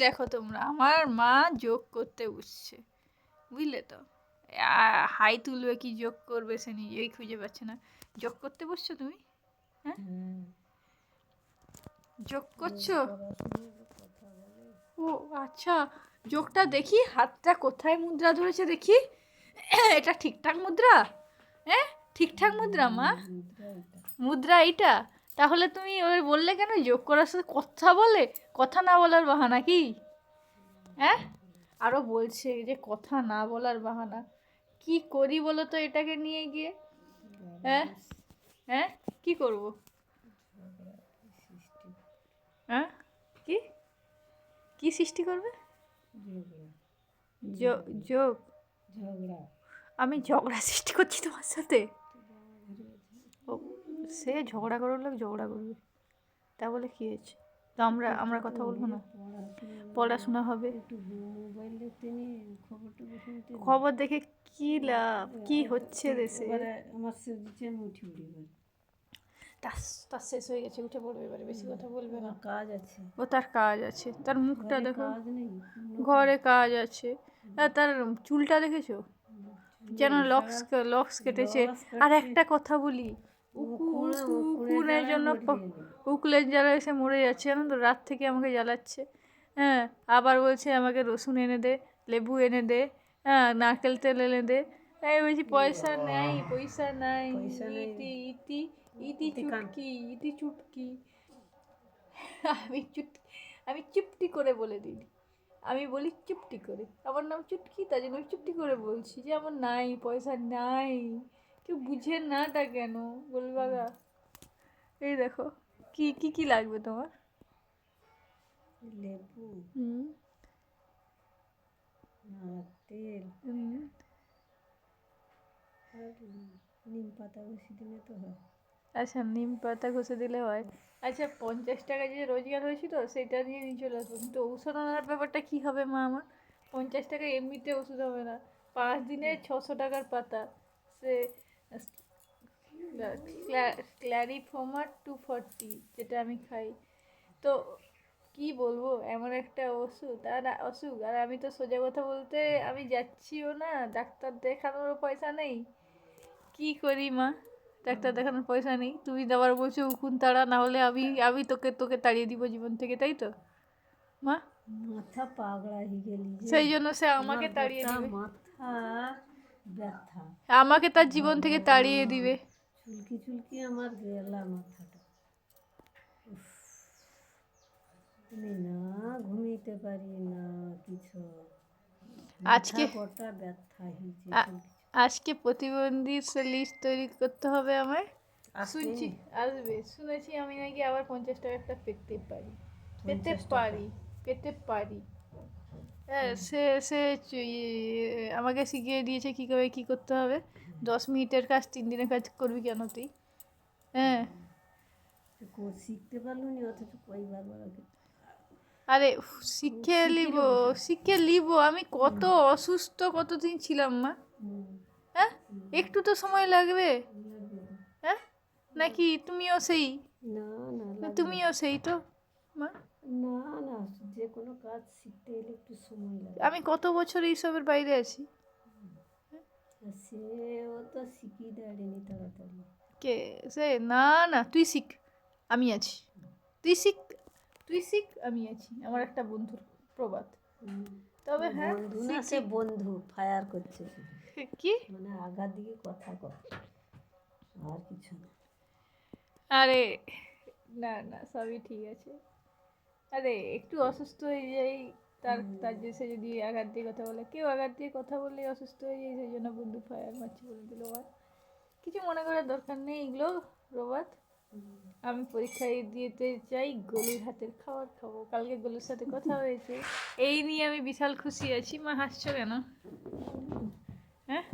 দেখো তোমরা, আমার মা যোগ করতে বসছে, বুঝলে তো। হাই তুলবে কি যোগ করবে সে নিজেই খুঁজে পাচ্ছে না। যোগ করতে বসছো তুমি? হ্যাঁ, যোগ করছো? ও আচ্ছা, যোগটা দেখি, হাতটা কোথায় মুদ্রা ধরেছে দেখি। এটা ঠিকঠাক মুদ্রা? হ্যাঁ, ঠিকঠাক মুদ্রা মা? মুদ্রা এইটা? তাহলে তুমি ওই বললে কেন যোগ করার সাথে কথা বলে, কথা না বলার বাহানা কি? হ্যাঁ, আরও বলছে যে কথা না বলার বাহানা। কি করি বলো তো এটাকে নিয়ে গিয়ে? হ্যাঁ হ্যাঁ, কি করব? হ্যাঁ, কি কি সৃষ্টি করবে? যোগ? আমি ঝগড়া সৃষ্টি করছি তোমার সাথে? ও, সে ঝগড়া করার লোক ঝগড়া করবে, তা বলে কি হয়েছে? তো আমরা কথা বলবো না? পড়াশোনা হবে। খবর দেখে কি লাভ? কি হচ্ছে দেশে? তার শেষ হয়ে গেছে, উঠে পড়বে এবারে, বেশি কথা বলবে না। কাজ আছে, ও তার কাজ আছে, তার মুখটা দেখো, ঘরে কাজ আছে। আর তার চুলটা দেখেছো, যেন লক্স কেটেছে। আর একটা কথা বলি, উকুনের জন্য উকুলের জ্বালা এসে মরে যাচ্ছে, জানো তো, রাত থেকে আমাকে জ্বালাচ্ছে। হ্যাঁ, আবার বলছে আমাকে রসুন এনে দে, লেবু এনে দে, হ্যাঁ, নারকেল তেল এনে দে। আমি বলছি পয়সা নাই, পয়সা নাই। ইতি ইতি ইতি চুটকি, ইতি চুটকি। আমি চুপটি করে বলে দিই, আমি বলি চুপটি করে, আমার নাম চুটকি, তার জন্য আমি চুপটি করে বলছি যে আমার নাই, পয়সা নাই। কেউ বুঝে নাটা কেন বলবাগা? এই দেখো, কি কি কি লাগবে তোমার? লেবু, তেল, আর নিম পাতা ঘষে দিলে তো হয়। আচ্ছা, নিম পাতা ঘষে দিলে হয়। আচ্ছা, 50 টাকা যে রোজগার হয়েছিল সেটা নিয়ে নিয়ে চলে আসবো, কিন্তু ঔষধ আনার ব্যাপারটা কী হবে মা আমার? 50 টাকা এমনিতে ওষুধ হবে না, 5 দিনে 600 টাকার পাতা। সে ক্ল্যারিফোমার 240 যেটা আমি খাই। তো কি বলবো, এমন একটা অসুখ, আর আমি তো সোজা কথা বলতে আমি যাচ্ছিও না, ডাক্তার দেখানোরও পয়সা নেই। কি করি মা? ডাক্তার দেখানোর পয়সা নেই, তুমি আবার বলছো উকুন তাড়া, না হলে আমি আমি তোকে তোকে তাড়িয়ে দিব জীবন থেকে, তাই তো মা? মাথা পাগলা হয়ে গেলি, সেই জন্য সে আমাকে তাড়িয়ে দিবে, মাথা ব্যথা, আমাকে তার জীবন থেকে তাড়িয়ে দিবে। চুলকি চুলকি আমার গেলা মাথাটা, আমি না ঘুমিতে পারি না কিছু, আজকে গোটা ব্যথা হয়েছে। আজকে প্রতিবন্ধী লিস্ট তৈরি করতে হবে আমায়। শুনছি আসবে, শুনেছি আমি নাকি আবার 50 টাকা একটা পেতে পারি, পেতে পারি। হ্যাঁ, সে সে আমাকে শিখিয়ে দিয়েছে কীভাবে কী করতে হবে। 10 মিনিটের কাজ 3 দিনের কাজ করবি কেন তুই? হ্যাঁ, শিখতে পারলো নি, অথচ কইবার আরে শিখে লিব। আমি কত অসুস্থ কতদিন ছিলাম মা। হ্যাঁ, একটু তো সময় লাগবে। হ্যাঁ, নাকি তুমিও সেই? না, তুমিও সেই তো মা। না না, যে কোনো কাজ শিখতে গেলে একটু সময় লাগে। আমি কত বছর এইসবের বাইরে আছি। সে ও তো শিখিয়ে দেয়নি তাড়াতাড়ি। কে সে? না না, তুই শিখ, আমি আছি। তুই শিখ, আমি আছি। আমার একটা বন্ধুর প্রবাদ। তবে হ্যাঁ, বন্ধু না, সে বন্ধু ফায়ার করছে, কি মানে আগার দিকে কথা কর, আর কিছু না। আরে না না, সবই ঠিক আছে। আরে একটু অসুস্থ হয়ে যাই, তার যে সে যদি আঘাত দিয়ে কথা বলে, কেউ আঘাত দিয়ে কথা বললে অসুস্থ হয়ে যায়, সেই জন্য বন্ধু ফায়ার মারছে বলে দিল। কিছু মনে করার দরকার নেই, এগুলো রবাত। আমি পরীক্ষায় দিতে চাই, গলুর হাতের খাবার খাবো। কালকে গলুর সাথে কথা হয়েছে, এই নিয়ে আমি বিশাল খুশি আছি। মা হাসছো কেন? হ্যাঁ,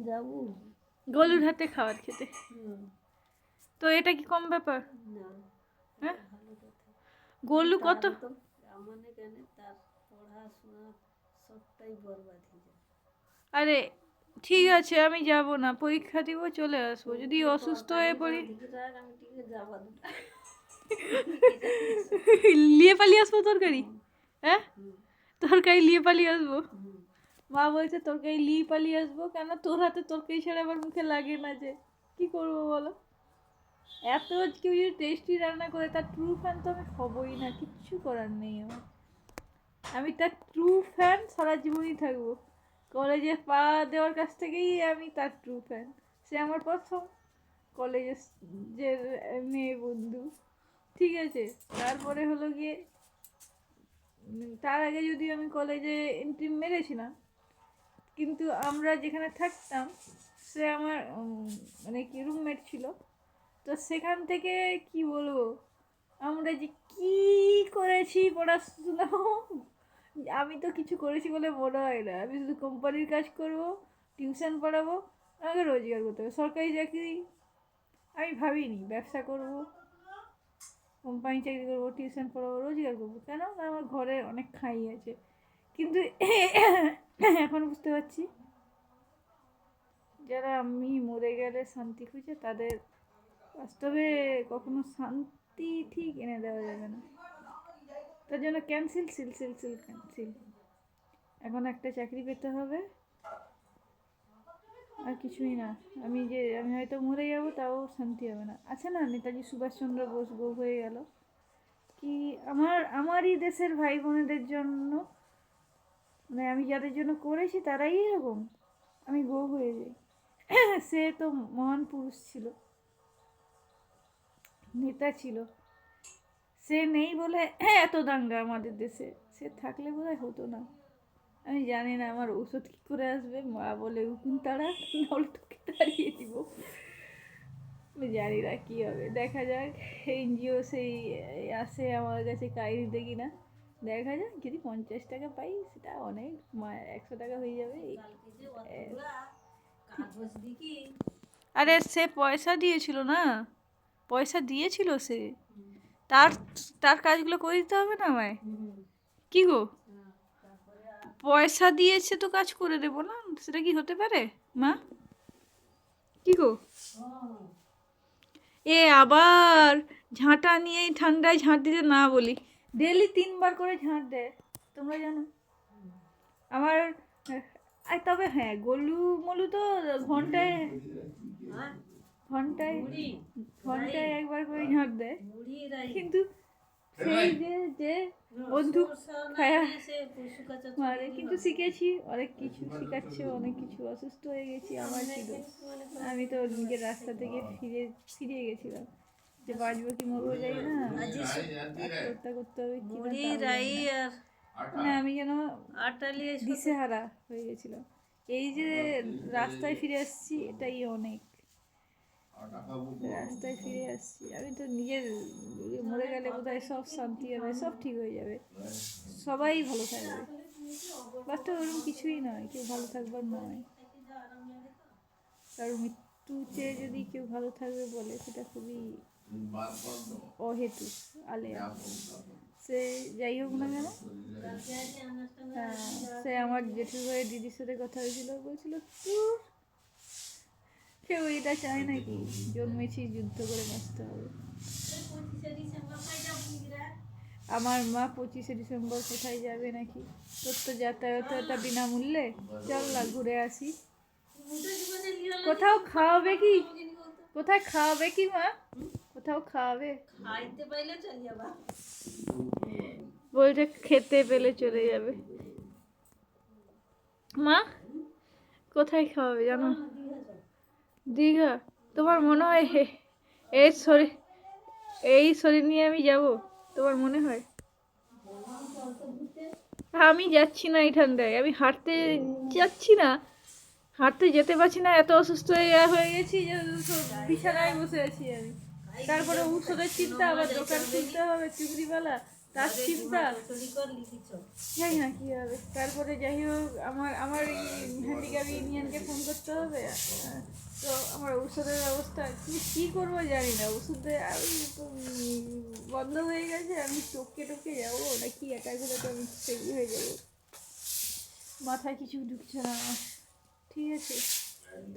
যাবো গলুর হাতে খাবার খেতে, তো এটা কি কম ব্যাপার? হ্যাঁ, গলু কত মানে কেন, তার পড়াশোনা সবটাই বরবাদ হয়ে যায়। আরে ঠিক আছে, আমি যাব না, পরীক্ষা দিব, চলে আসবো। যদি অসুস্থ হয়ে পড়ি নিয়ে পালিয়ে আসবো তরকারি। হ্যাঁ তরকারি নিয়ে পালিয়ে আসবো? মা বলছে তরকারি নিয়ে পালিয়ে আসবো কেন? তোর হাতে তরকারি ছাড়া আমার মুখে লাগে না যে, কি করবো বলো? এত কেউ যদি টেস্টি রান্না করে তার ট্রু ফ্যান তো আমি হবই না, কিচ্ছু করার নেই আমার। আমি তার ট্রু ফ্যান, সারা জীবনই থাকবো। কলেজে পা দেওয়ার কাছ থেকেই আমি তার ট্রু ফ্যান। সে আমার প্রথম কলেজের যে মেয়ে বন্ধু, ঠিক আছে? তারপরে হলো গিয়ে তার আগে যদি আমি কলেজে এন্ট্রি মেরেছিলাম, কিন্তু আমরা যেখানে থাকতাম সে আমার মানে কি রুমমেট ছিল। তো সেখান থেকে কি বলবো, আমরা যে কি করেছি পড়াশুনো, আমি তো কিছু করেছি বলে মনে হয় না। আমি শুধু কোম্পানির কাজ করব, টিউশন পড়াবো, আমাকে রোজগার করতে হবে। সরকারি চাকরি আমি ভাবিনি। ব্যবসা করব, কোম্পানি চাকরি করবো, টিউশন পড়াবো, রোজগার করবো। কেন? আমার ঘরে অনেক খাই আছে। কিন্তু এখন বুঝতে পারছি যারা আমি মরে গেলে শান্তি খুঁজে, তাদের বাস্তবে কখনো শান্তি ঠিক এনে দেওয়া যাবে না। তার জন্য ক্যান্সেল, ক্যান্সেল। এখন একটা চাকরি পেতে হবে, আর কিছুই না। আমি হয়তো মরে যাবো, তাও শান্তি হবে না। আছে না নেতাজি সুভাষচন্দ্র বোস বউ হয়ে গেল, কি আমারই দেশের ভাই বোনেদের জন্য, মানে আমি যাদের জন্য করেছি তারাই এরকম, আমি বউ হয়ে যাই। সে তো মহান পুরুষ ছিল, নেতা ছিল। সে নেই বলে এত দাঙ্গা আমাদের দেশে। সে থাকলে বোধহয় হতো না। আমি জানি না আমার ওষুধ কী করে আসবে। মা বলে উকুন তাড়া, নাহলে তোকে তাড়িয়ে দিব। আমি জানি না কী হবে, দেখা যাক। এনজিও সেই আসে আমার কাছে কাহিনি দেখি না, দেখা যাক। যদি 50 টাকা পাই সেটা অনেক, 100 টাকা হয়ে যাবে। আরে সে পয়সা দিয়েছিল না, পয়সা দিয়েছিল সে, তার তার কাজগুলো করে দিতে হবে না আমায়? কি গো, পয়সা দিয়েছে তো কাজ করে দেবো না? সেটা কি হতে পারে মা? কি গো, এ আবার ঝাঁটা নিয়েই ঠান্ডায় ঝাঁট দিতে না বলি। ডেলি 3 বার করে ঝাঁট দেয়, তোমরা জানো। আমার তবে হ্যাঁ, গলু মলু তো ঘন্টায় ঘন্টায় ঘন্টায় একবার করে ঝাঁট দেয়। কিন্তু সেই যে বন্দুক খায়া মারে। কিন্তু শিখেছি অনেক কিছু, শিখাচ্ছে অনেক কিছু। অসুস্থ হয়ে গেছি, আমার কি দোষ? আমি তো নিজের রাস্তা থেকে ফিরে গেছিলাম। যে বাঁচবো কি মরবো যাই না, আত্মহত্যা করতে হবে কি না, আমি যেন দিশেহারা হয়ে গেছিলাম। এই যে রাস্তায় ফিরে আসছি, এটাই অনেক। রাস্তায় ফিরে আসছি, আমি তো নিজের মরে গেলে বোধহয় সব শান্তি হবে, সব ঠিক হয়ে যাবে, সবাই ভালো থাকবে। বাস্তবে ওরকম কিছুই নয়, কেউ ভালো থাকবার নয়। কারণ মৃত্যু চেয়ে যদি কেউ ভালো থাকবে বলে, সেটা খুবই অহেতুক, আলেয়া। সে যাই হোক না কেন, সে আমার জেঠুর ভাই দিদির সাথে কথা হয়েছিল, বলছিল কেউ এটা চায় নাকি জন্মেছি যুদ্ধ করে বাঁচতে হবে। আমার মা 25শে ডিসেম্বর কোথায় যাবে নাকি? তোর তো যাতায়াতটা বিনামূল্যে, চল না ঘুরে আসি। কোথাও খাওয়াবে কি? কোথায় খাওয়াবে কি মা? কোথাও খাওয়াবে? বলছে খেতে পেলে চলে যাবে। মা কোথায় খাওয়াবে জানো? দীঘা? তোমার মনে হয় এই শরীর নিয়ে আমি যাব? তোমার মনে হয়? আমি যাচ্ছি না এই ঠান্ডায়, আমি হাঁটতে যাচ্ছি না, হাঁটতে যেতে পারছি না, এত অসুস্থ হয়ে গেছি যে বিছানায় বসে আছি আমি। তারপরে ঔষধের চিন্তা, আবার দোকান খুলতে হবে চুগরিওয়ালা, তার চিন্তা, জানি না কী হবে। তারপরে যাই হোক, আমার হ্যান্ডিক্যাপ ইউনিয়নকে ফোন করতে হবে। তো আমার ঔষধের ব্যবস্থা কী করবো জানি না। ওষুধে বন্ধ হয়ে গেছে, আমি টপকে যাবো নাকি একা ঘুরে, তো আমি সেই হয়ে যাবো। মাথায় কিছু ঢুকছে না। ঠিক আছে,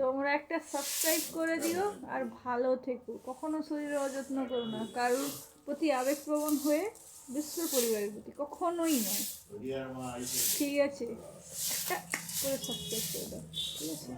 তোমরা একটা সাবস্ক্রাইব করে দিও, আর ভালো থেকো। কখনো শরীরের অযত্ন করো না, কারোর প্রতি আবেগপ্রবণ হয়ে বিশ্ব পরিবারের প্রতি কখনোই নয়। ঠিক আছে, একটা করে সাবস্ক্রাইব করে দাও, ঠিক আছে।